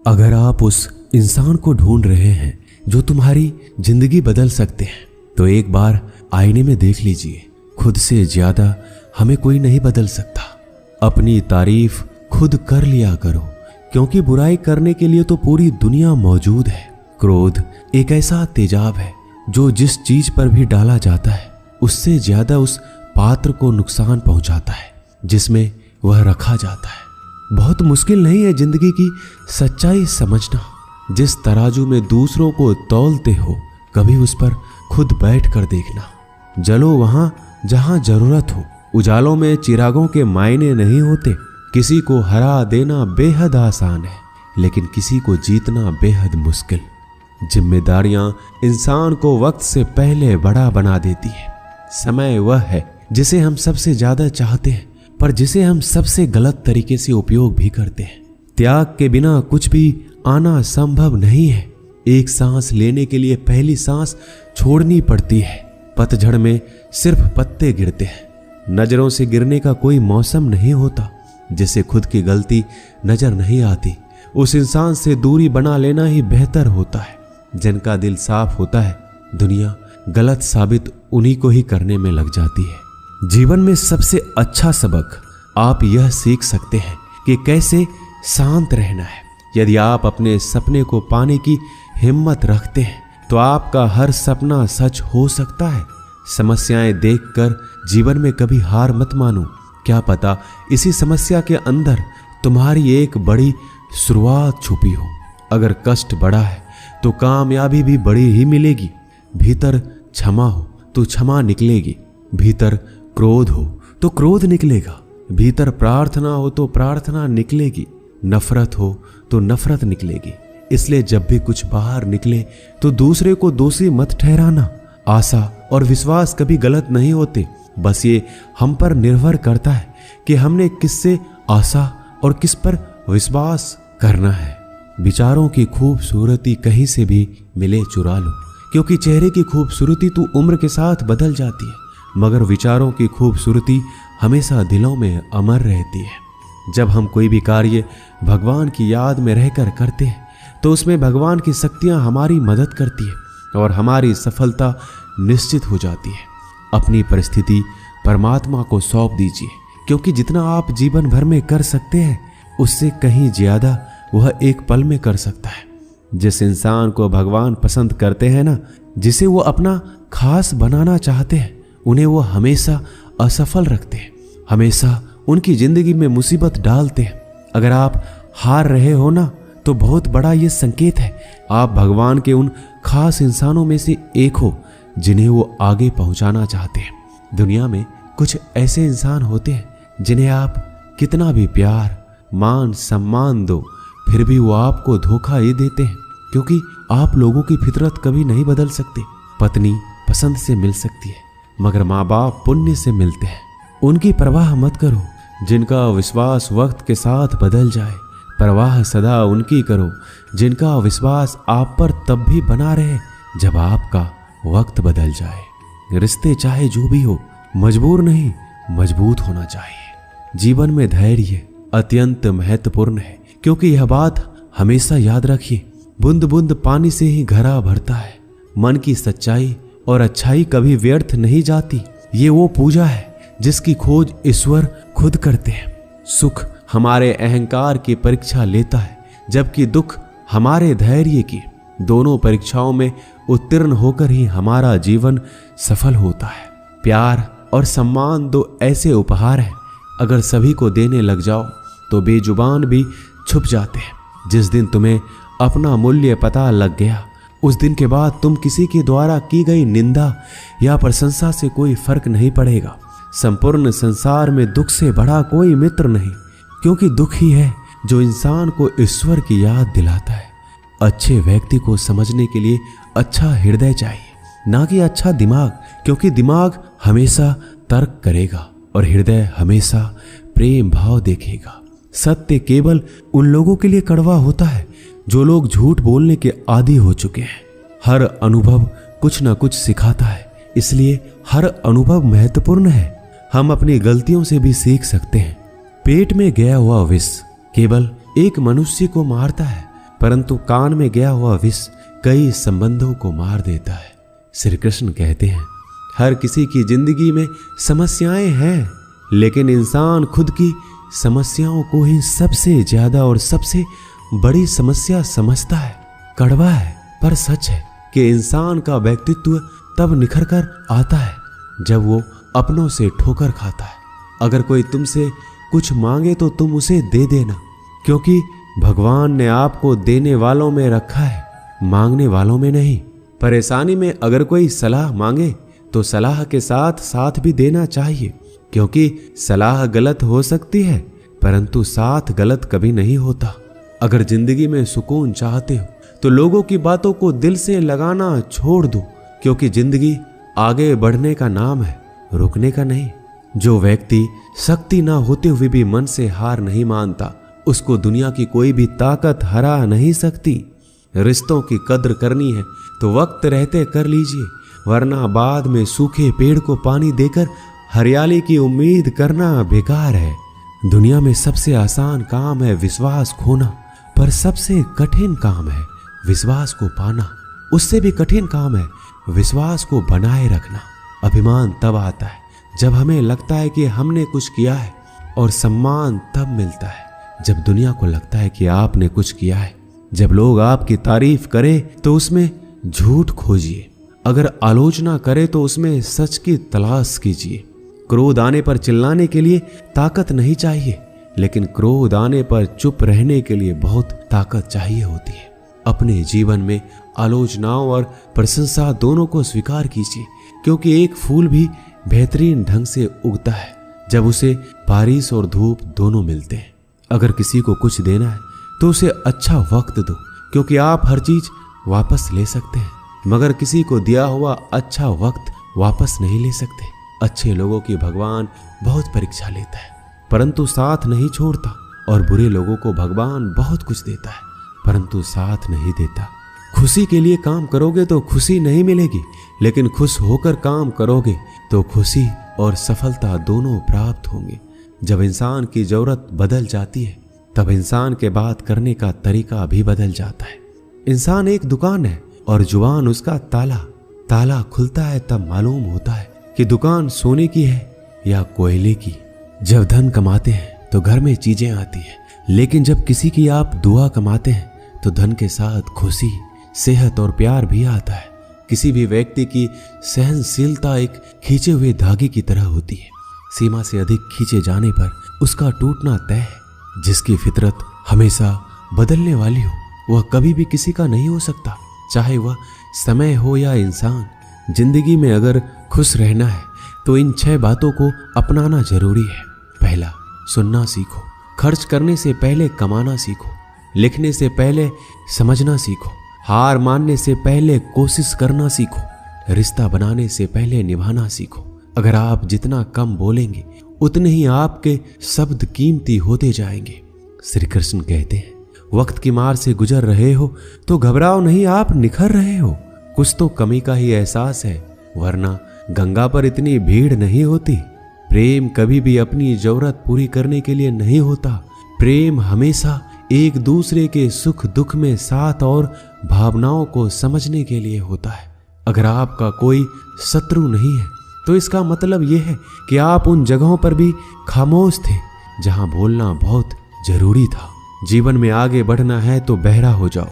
अगर आप उस इंसान को ढूंढ रहे हैं जो तुम्हारी जिंदगी बदल सकते हैं, तो एक बार आईने में देख लीजिए। खुद से ज्यादा हमें कोई नहीं बदल सकता। अपनी तारीफ खुद कर लिया करो, क्योंकि बुराई करने के लिए तो पूरी दुनिया मौजूद है। क्रोध एक ऐसा तेजाब है जो जिस चीज पर भी डाला जाता है उससे ज्यादा उस पात्र को नुकसान पहुंचाता है जिसमें वह रखा जाता है। बहुत मुश्किल नहीं है जिंदगी की सच्चाई समझना। जिस तराजू में दूसरों को तौलते हो, कभी उस पर खुद बैठ कर देखना। जलो वहां जहां जरूरत हो। उजालों में चिरागों के मायने नहीं होते। किसी को हरा देना बेहद आसान है, लेकिन किसी को जीतना बेहद मुश्किल। जिम्मेदारियां इंसान को वक्त से पहले बड़ा बना देती है। समय वह है जिसे हम सबसे ज्यादा चाहते हैं, पर जिसे हम सबसे गलत तरीके से उपयोग भी करते हैं। त्याग के बिना कुछ भी आना संभव नहीं है। एक सांस लेने के लिए पहली सांस छोड़नी पड़ती है। पतझड़ में सिर्फ पत्ते गिरते हैं। नजरों से गिरने का कोई मौसम नहीं होता। जिसे खुद की गलती नजर नहीं आती, उस इंसान से दूरी बना लेना ही बेहतर होता है। जिनका दिल साफ होता है, दुनिया गलत साबित उन्हीं को ही करने में लग जाती है। जीवन में सबसे अच्छा सबक आप यह सीख सकते हैं कि कैसे शांत रहना है। यदि आप अपने सपने को पाने की हिम्मत रखते हैं, तो आपका हर सपना सच हो सकता है। समस्याएं देखकर जीवन में कभी हार मत मानो। क्या पता इसी समस्या के अंदर तुम्हारी एक बड़ी शुरुआत छुपी हो। अगर कष्ट बड़ा है तो कामयाबी भी बड़ी ही मिलेगी। भीतर क्षमा हो तो क्षमा निकलेगी। भीतर क्रोध हो तो क्रोध निकलेगा। भीतर प्रार्थना हो तो प्रार्थना निकलेगी। नफरत हो तो नफरत निकलेगी। इसलिए जब भी कुछ बाहर निकले तो दूसरे को दोषी मत ठहराना। आशा और विश्वास कभी गलत नहीं होते। बस ये हम पर निर्भर करता है कि हमने किससे आशा और किस पर विश्वास करना है। विचारों की खूबसूरती कहीं से भी मिले चुरा लो, क्योंकि चेहरे की खूबसूरती तो उम्र के साथ बदल जाती है, मगर विचारों की खूबसूरती हमेशा दिलों में अमर रहती है। जब हम कोई भी कार्य भगवान की याद में रहकर करते हैं, तो उसमें भगवान की शक्तियां हमारी मदद करती है और हमारी सफलता निश्चित हो जाती है। अपनी परिस्थिति परमात्मा को सौंप दीजिए, क्योंकि जितना आप जीवन भर में कर सकते हैं, उससे कहीं ज्यादा वह एक पल में कर सकता है। जिस इंसान को भगवान पसंद करते हैं ना, जिसे वो अपना खास बनाना चाहते हैं, उन्हें वो हमेशा असफल रखते हैं, हमेशा उनकी जिंदगी में मुसीबत डालते हैं। अगर आप हार रहे हो ना, तो बहुत बड़ा ये संकेत है आप भगवान के उन खास इंसानों में से एक हो जिन्हें वो आगे पहुंचाना चाहते हैं। दुनिया में कुछ ऐसे इंसान होते हैं जिन्हें आप कितना भी प्यार, मान, सम्मान दो, फिर भी वो आपको धोखा ही देते हैं, क्योंकि आप लोगों की फितरत कभी नहीं बदल सकते। पत्नी पसंद से मिल सकती है, मगर माँ बाप पुण्य से मिलते हैं। उनकी परवाह मत करो जिनका विश्वास वक्त के साथ बदल जाए। परवाह सदा उनकी करो जिनका विश्वास आप पर तब भी बना रहे जब आपका वक्त बदल जाए। रिश्ते चाहे जो भी हो, मजबूर नहीं, मजबूत होना चाहिए। जीवन में धैर्य अत्यंत महत्वपूर्ण है, क्योंकि यह बात हमेशा याद रखिए, बूंद बूंद पानी से ही घड़ा भरता है। मन की सच्चाई और अच्छाई कभी व्यर्थ नहीं जाती। ये वो पूजा है जिसकी खोज ईश्वर खुद करते हैं। सुख हमारे अहंकार की परीक्षा लेता है, जबकि दुख हमारे धैर्य की। दोनों परीक्षाओं में उत्तीर्ण होकर ही हमारा जीवन सफल होता है। प्यार और सम्मान दो ऐसे उपहार हैं, अगर सभी को देने लग जाओ तो बेजुबान भी छुप जाते हैं। जिस दिन तुम्हें अपना मूल्य पता लग गया, उस दिन के बाद तुम किसी के द्वारा की गई निंदा या प्रशंसा से कोई फर्क नहीं पड़ेगा। संपूर्ण संसार में दुख से बड़ा कोई मित्र नहीं, क्योंकि दुख ही है जो इंसान को ईश्वर की याद दिलाता है। अच्छे व्यक्ति को समझने के लिए अच्छा हृदय चाहिए, ना कि अच्छा दिमाग, क्योंकि दिमाग हमेशा तर्क करेगा और हृदय हमेशा प्रेम भाव देखेगा। सत्य केवल उन लोगों के लिए कड़वा होता है जो लोग झूठ बोलने के आदी हो चुके हैं। हर अनुभव कुछ न कुछ सिखाता है, इसलिए हर अनुभव महत्वपूर्ण है। हम अपनी गलतियों से भी सीख सकते हैं। पेट में गया हुआ विष केवल एक मनुष्य को मारता है, परंतु कान में गया हुआ विष कई संबंधों को मार देता है। श्री कृष्ण कहते हैं, हर किसी की जिंदगी में समस्याएं हैं, लेकिन इंसान खुद की समस्याओं को ही सबसे ज्यादा और सबसे बड़ी समस्या समझता है। कड़वा है पर सच है कि इंसान का व्यक्तित्व तब निखर कर आता है जब वो अपनों से ठोकर खाता है। अगर कोई तुमसे कुछ मांगे तो तुम उसे दे देना, क्योंकि भगवान ने आपको देने वालों में रखा है, मांगने वालों में नहीं। परेशानी में अगर कोई सलाह मांगे तो सलाह के साथ साथ भी देना चाहिए, क्योंकि सलाह गलत हो सकती है परंतु साथ गलत कभी नहीं होता। अगर जिंदगी में सुकून चाहते हो तो लोगों की बातों को दिल से लगाना छोड़ दो, क्योंकि जिंदगी आगे बढ़ने का नाम है, रुकने का नहीं। जो व्यक्ति शक्ति ना होते हुए भी मन से हार नहीं मानता, उसको दुनिया की कोई भी ताकत हरा नहीं सकती। रिश्तों की कद्र करनी है तो वक्त रहते कर लीजिए, वरना बाद में सूखे पेड़ को पानी देकर हरियाली की उम्मीद करना बेकार है। दुनिया में सबसे आसान काम है विश्वास खोना, पर सबसे कठिन काम है विश्वास को पाना। उससे भी कठिन काम है विश्वास को बनाए रखना। अभिमान तब आता है जब हमें लगता है कि हमने कुछ किया है, और सम्मान तब मिलता है जब दुनिया को लगता है कि आपने कुछ किया है। जब लोग आपकी तारीफ करें तो उसमें झूठ खोजिए, अगर आलोचना करे तो उसमें सच की तलाश कीजिए। क्रोध आने पर चिल्लाने के लिए ताकत नहीं चाहिए, लेकिन क्रोध आने पर चुप रहने के लिए बहुत ताकत चाहिए होती है। अपने जीवन में आलोचनाओं और प्रशंसा दोनों को स्वीकार कीजिए, क्योंकि एक फूल भी बेहतरीन ढंग से उगता है जब उसे बारिश और धूप दोनों मिलते हैं। अगर किसी को कुछ देना है तो उसे अच्छा वक्त दो, क्योंकि आप हर चीज वापस ले सकते हैं, मगर किसी को दिया हुआ अच्छा वक्त वापस नहीं ले सकते। अच्छे लोगों की भगवान बहुत परीक्षा लेता है परंतु साथ नहीं छोड़ता, और बुरे लोगों को भगवान बहुत कुछ देता है परंतु साथ नहीं देता। खुशी के लिए काम करोगे तो खुशी नहीं मिलेगी, लेकिन खुश होकर काम करोगे तो खुशी और सफलता दोनों प्राप्त होंगे। जब इंसान की जरूरत बदल जाती है तब इंसान के बात करने का तरीका भी बदल जाता है। इंसान एक दुकान है और जुबान उसका ताला। ताला खुलता है तब मालूम होता है कि दुकान सोने की है या कोयले की। जब धन कमाते हैं तो घर में चीजें आती हैं, लेकिन जब किसी की आप दुआ कमाते हैं तो धन के साथ खुशी, सेहत और प्यार भी आता है। किसी भी व्यक्ति की सहनशीलता एक खींचे हुए धागे की तरह होती है। सीमा से अधिक खींचे जाने पर उसका टूटना तय है। जिसकी फितरत हमेशा बदलने वाली हो वह कभी भी किसी का नहीं हो सकता, चाहे वह समय हो या इंसान। जिंदगी में अगर खुश रहना है तो इन 6 बातों को अपनाना जरूरी है। पहला, सुनना सीखो। खर्च करने से पहले कमाना सीखो। लिखने से पहले समझना सीखो। हार मानने से पहले कोशिश करना सीखो। रिश्ता बनाने से पहले निभाना सीखो। अगर आप जितना कम बोलेंगे उतने ही आपके शब्द कीमती होते जाएंगे। श्री कृष्ण कहते हैं, वक्त की मार से गुजर रहे हो तो घबराओ नहीं, आप निखर रहे हो। कुछ तो कमी का ही एहसास है, वरना गंगा पर इतनी भीड़ नहीं होती। प्रेम कभी भी अपनी जरूरत पूरी करने के लिए नहीं होता। प्रेम हमेशा एक दूसरे के सुख दुख में साथ और भावनाओं को समझने के लिए होता है। अगर आपका कोई शत्रु नहीं है तो इसका मतलब यह है कि आप उन जगहों पर भी खामोश थे जहां बोलना बहुत जरूरी था। जीवन में आगे बढ़ना है तो बहरा हो जाओ।